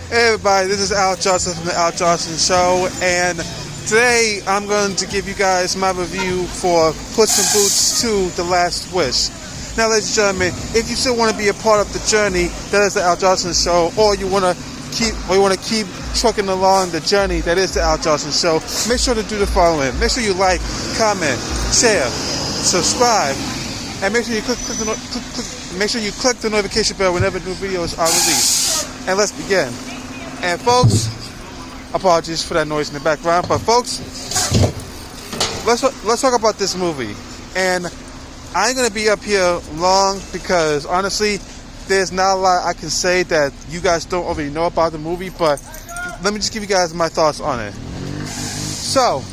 Hey everybody, this is Al Johnson from the Al Johnson Show, and today I'm going to give you guys my review for Puss in Boots 2: The Last Wish. Now, ladies and gentlemen, if you still want to be a part of the journey that is the Al Johnson Show, or you want to keep trucking along the journey that is the Al Johnson Show, make sure to do the following: make sure you like, comment, share, subscribe, and make sure you click the notification bell whenever new videos are released. And let's begin. And folks, apologies for that noise in the background, but folks, let's talk about this movie. And I ain't gonna be up here long because honestly, there's not a lot I can say that you guys don't already know about the movie. But let me just give you guys my thoughts on it. So,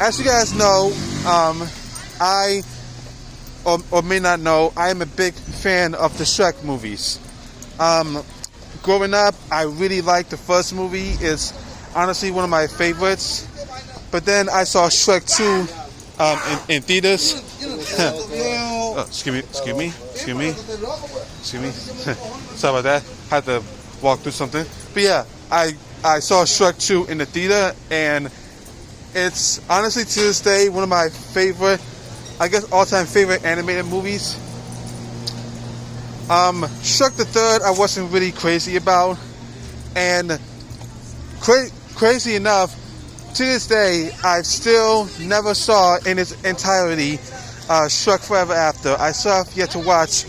as you guys know, I or may not know, I am a big fan of the Shrek movies. Growing up, I really liked the first movie. It's honestly one of my favorites. But then I saw Shrek 2 in theaters. Oh, excuse me. Sorry about that. Had to walk through something. But yeah, I saw Shrek 2 in the theater, and it's honestly to this day one of my favorite, I guess, all-time favorite animated movies. Shrek the Third I wasn't really crazy about, and crazy enough, to this day I still never saw in its entirety Shrek Forever After. I still have yet to watch.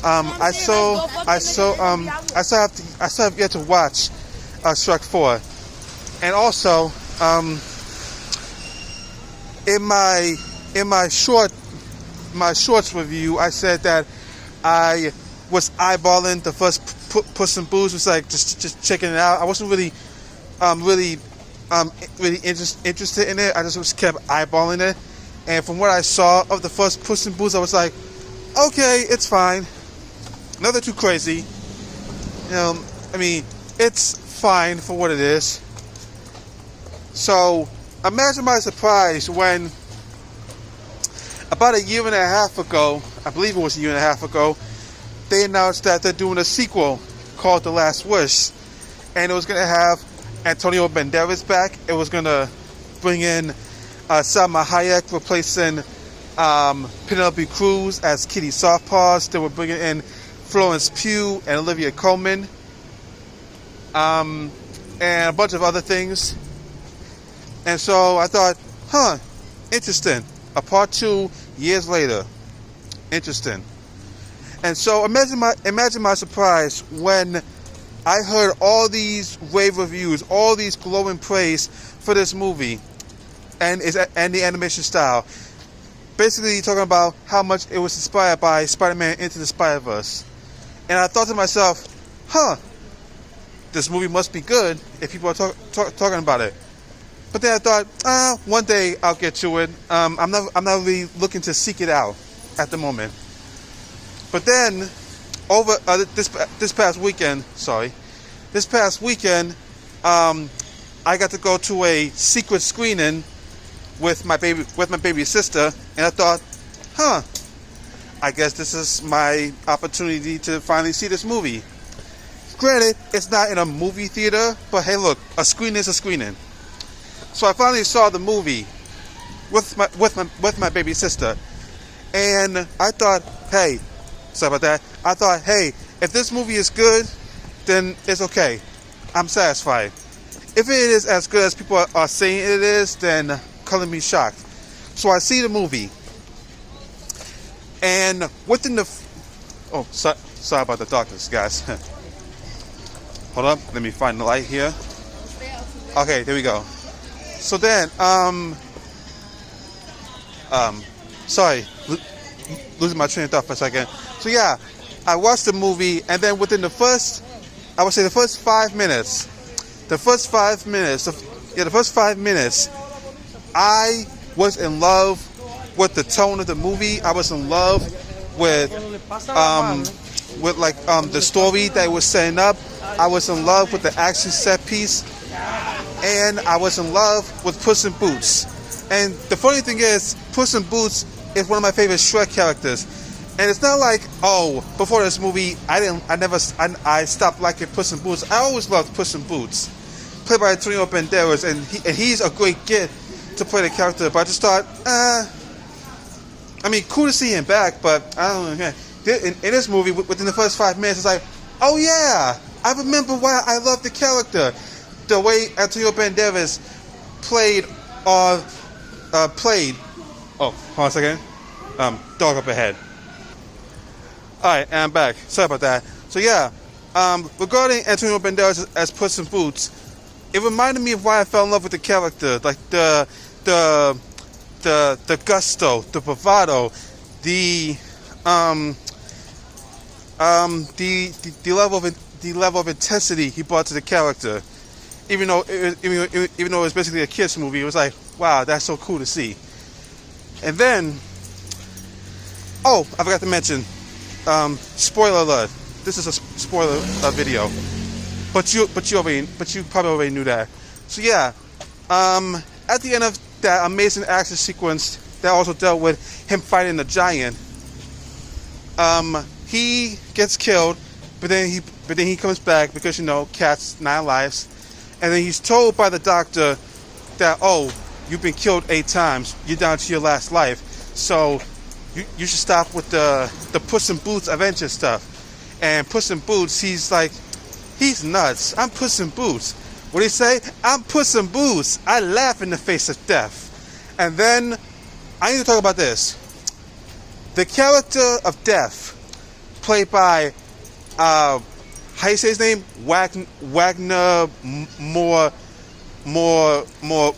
I still have yet to watch Shrek 4, and also in my shorts review, I said that I was eyeballing the first Puss in Boots, was like just checking it out. I wasn't really interested in it. I just kept eyeballing it, and from what I saw of the first Puss in Boots, I was like, okay, it's fine. Nothing too crazy. I mean, it's fine for what it is. So imagine my surprise when about a year and a half ago, I believe it was a year and a half ago, they announced that they're doing a sequel called The Last Wish, and it was going to have Antonio Banderas back. It was going to bring in Salma Hayek replacing Penelope Cruz as Kitty Softpaws. They were bringing in Florence Pugh and Olivia Colman, and a bunch of other things. And so I thought, interesting. A part 2 years later. Interesting. And so imagine my surprise when I heard all these rave reviews, all these glowing praise for this movie and the animation style. Basically talking about how much it was inspired by Spider-Man Into the Spider-Verse. And I thought to myself, this movie must be good if people are talking about it. But then I thought, one day I'll get to it. I'm not really looking to seek it out at the moment. But then, over this past weekend, I got to go to a secret screening with my baby sister, and I thought, I guess this is my opportunity to finally see this movie. Granted, it's not in a movie theater, but hey, look, a screening is a screening. So I finally saw the movie with my baby sister, and I thought, hey, sorry about that. I thought, hey, if this movie is good, then it's okay. I'm satisfied. If it is as good as people are saying it is, then color me shocked. So I see the movie, and within the sorry about the darkness, guys. Hold up, let me find the light here. Okay, there we go. So then, sorry, losing my train of thought for a second. So yeah, I watched the movie, and then within the first 5 minutes, I was in love with the tone of the movie. I was in love with the story that it was setting up. I was in love with the action set piece, and I was in love with Puss in Boots. And the funny thing is, Puss in Boots is one of my favorite Shrek characters. And it's not like, oh, before this movie, I stopped liking Puss in Boots. I always loved Puss in Boots, played by Antonio Banderas, and he's a great kid to play the character. But I just thought, I mean, cool to see him back, but I don't know. In this movie, within the first 5 minutes, it's like, oh yeah, I remember why I love the character, the way Antonio Banderas played. Oh, hold on a second. Dog up ahead. Alright, and I'm back. Sorry about that. So yeah, regarding Antonio Banderas as Puss in Boots, it reminded me of why I fell in love with the character. Like the gusto, the bravado, the level of intensity he brought to the character. Even though it was basically a kids movie, it was like, wow, that's so cool to see. And then, oh, I forgot to mention, spoiler alert. This is a spoiler video, but you probably already knew that. So yeah, at the end of that amazing action sequence that also dealt with him fighting the giant, he gets killed, but then he comes back because, you know, cats, 9 lives, and then he's told by the doctor that, oh, you've been killed 8 times, you're down to your last life, so you should stop with the Puss in Boots adventure stuff. And Puss in Boots, he's like, he's nuts. I'm Puss in Boots. What do you say? I'm Puss in Boots. I laugh in the face of death. And then I need to talk about this. The character of Death, played by how you say his name? Wagner Wagner Moreau.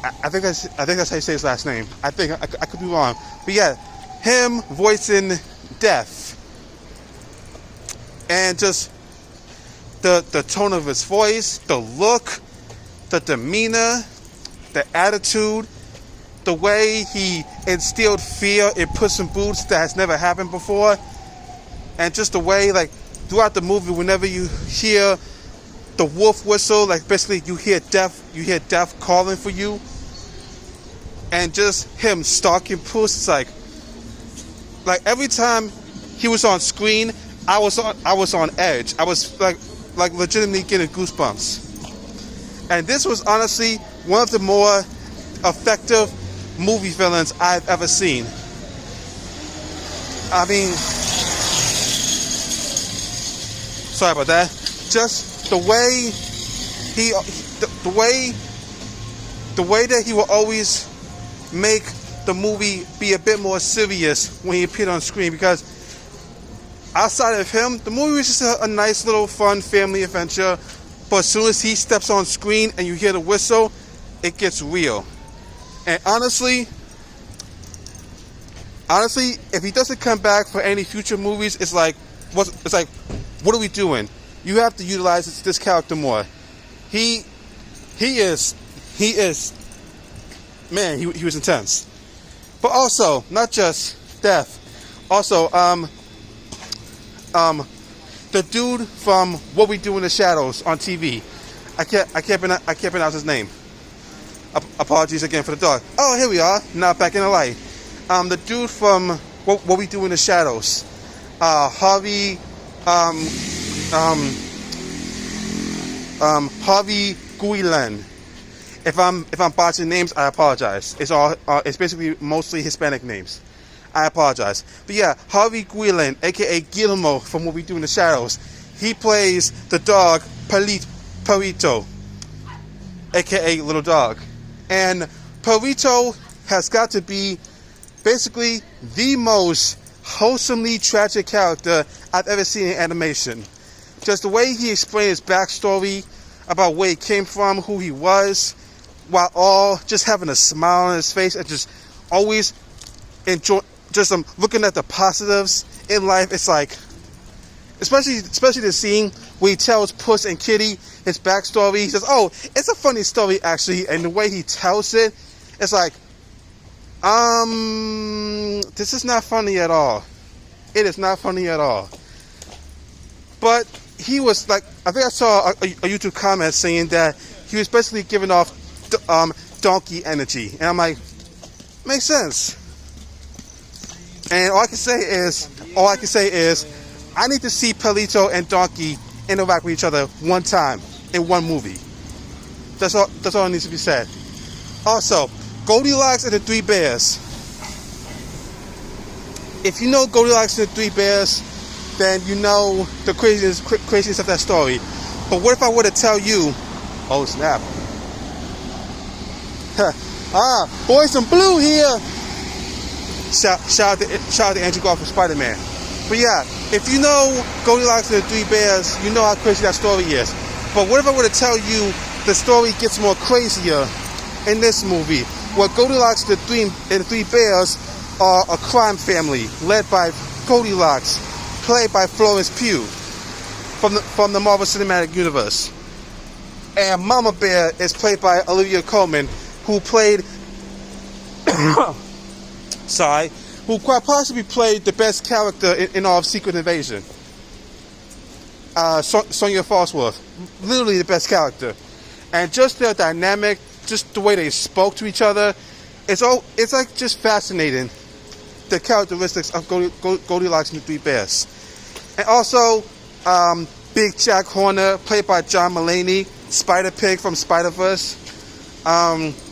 I think that's how you say his last name. I think I could be wrong, but yeah, him voicing Death, and just the tone of his voice, the look, the demeanor, the attitude, the way he instilled fear in Puss in Boots that has never happened before, and just the way, like, throughout the movie, whenever you hear the wolf whistle, like basically you hear death calling for you, and just him stalking Puss. It's like every time he was on screen, I was on edge. I was like legitimately getting goosebumps. And this was honestly one of the more effective movie villains I've ever seen. I mean, sorry about that. Just the way the way that he will always make the movie be a bit more serious when he appeared on screen, because outside of him, the movie was just a nice little fun family adventure. But as soon as he steps on screen and you hear the whistle, it gets real. And honestly, if he doesn't come back for any future movies, it's like, what are we doing? You have to utilize this character more. He is, man, he was intense. But also, not just Death. Also, the dude from What We Do in the Shadows on TV. I can't pronounce his name. Apologies again for the dog. Oh, here we are. Now back in the light. The dude from What We Do in the Shadows. Harvey Guillen. If I'm botching names, I apologize. It's basically mostly Hispanic names. I apologize. But yeah, Harvey Guillen, aka Guillermo from What We Do in the Shadows. He plays the dog Perito, aka Little Dog. And Perito has got to be basically the most wholesomely tragic character I've ever seen in animation. Just the way he explained his backstory about where he came from, who he was, while all just having a smile on his face and just always enjoy, just looking at the positives in life. It's like, especially the scene where he tells Puss and Kitty his backstory. He says, "Oh, it's a funny story actually," and the way he tells it, it's like, this is not funny at all. It is not funny at all. But he was like, I think I saw a YouTube comment saying that he was basically giving off donkey energy, and I'm like, makes sense. And all I can say is, I need to see Pelito and Donkey interact with each other one time in one movie. That's all that needs to be said. Also, Goldilocks and the Three Bears. If you know Goldilocks and the Three Bears, then you know the craziness of that story. But what if I were to tell you, oh snap, boys in blue here. Shout out to Andrew Garfield for Spider-Man. But yeah, if you know Goldilocks and the Three Bears, you know how crazy that story is. But what if I were to tell you the story gets more crazier in this movie, where Goldilocks and the Three Bears are a crime family led by Goldilocks, played by Florence Pugh from the Marvel Cinematic Universe. And Mama Bear is played by Olivia Colman, who played who quite possibly played the best character in all of Secret Invasion. Sonya Falsworth, literally the best character. And just their dynamic, just the way they spoke to each other, it's like just fascinating, the characteristics of Goldilocks and the Three Bears. And also, Big Jack Horner, played by John Mulaney, Spider-Pig from Spider-Verse.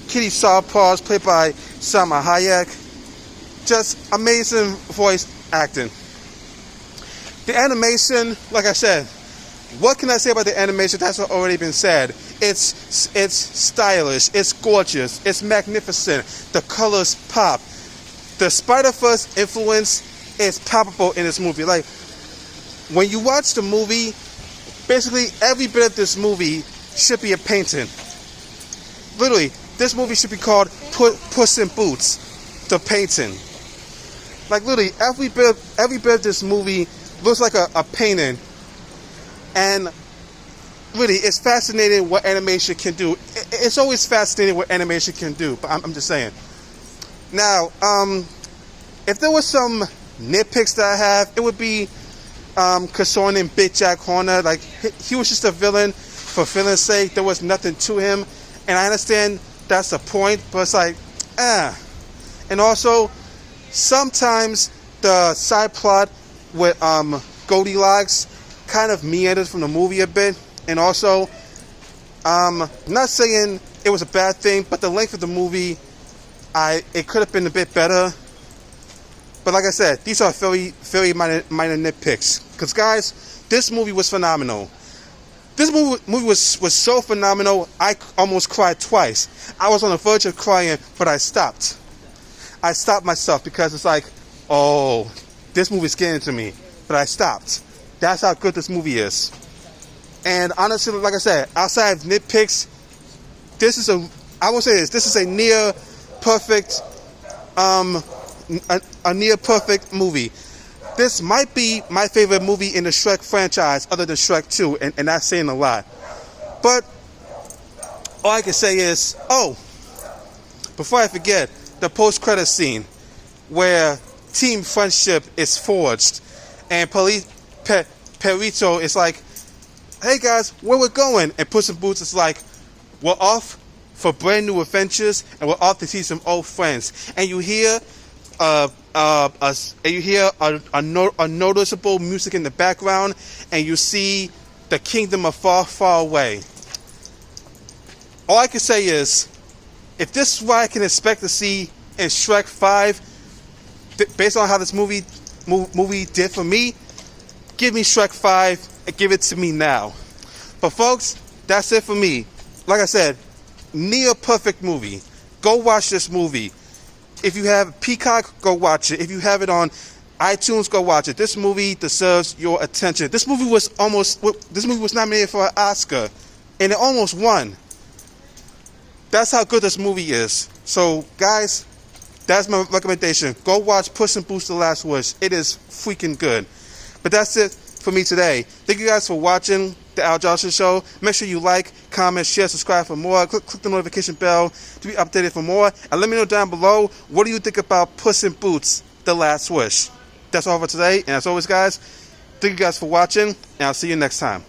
Kitty Sawpaws, played by Salma Hayek. Just amazing voice acting. The animation, like I said, what can I say about the animation? That's already been said. It's stylish, it's gorgeous, it's magnificent. The colors pop. The Spider-Verse influence is palpable in this movie. Like, when you watch the movie, basically every bit of this movie should be a painting. Literally, this movie should be called Puss in Boots, the painting. Like, literally, every bit of this movie looks like a painting. And really, it's fascinating what animation can do. It's always fascinating what animation can do, but I'm just saying. Now, if there was some nitpicks that I have, it would be concerning Big Jack Horner. Like, he was just a villain for villain's sake. There was nothing to him. And I understand that's the point, but it's like, And also, sometimes the side plot with Goldilocks kind of meandered from the movie a bit. And also, not saying it was a bad thing, but the length of the movie, it could have been a bit better. But like I said, these are very, very minor nitpicks. Because guys, this movie was phenomenal. This movie was so phenomenal, I almost cried twice. I was on the verge of crying, but I stopped. I stopped myself because it's like, oh, this movie's getting to me. But I stopped. That's how good this movie is. And honestly, like I said, outside of nitpicks, this is a near perfect, a near perfect movie. This might be my favorite movie in the Shrek franchise, other than Shrek 2, and that's saying a lot. But all I can say is, before I forget, the post-credit scene where team friendship is forged, and Perito is like, hey guys, where we're going? And Puss in Boots is like, we're off for brand new adventures, and we're off to see some old friends. And you hear a noticeable music in the background, and you see the kingdom of far, far away. All I can say is, if this is what I can expect to see in Shrek 5, based on how this movie did for me, give me Shrek 5 and give it to me now. But folks, that's it for me. Like I said, near perfect movie. Go watch this movie. If you have Peacock, go watch it. If you have it on iTunes, go watch it. This movie deserves your attention. This movie was nominated for an Oscar, and it almost won. That's how good this movie is. So, guys, that's my recommendation. Go watch Puss in Boots: The Last Wish. It is freaking good. But that's it for me today. Thank you guys for watching the Al Johnson Show. Make sure you like, comment, share, subscribe for more. Click the notification bell to be updated for more. And let me know down below, what do you think about Puss in Boots: The Last Wish? That's all for today. And as always, guys, Thank you guys for watching, and I'll see you next time.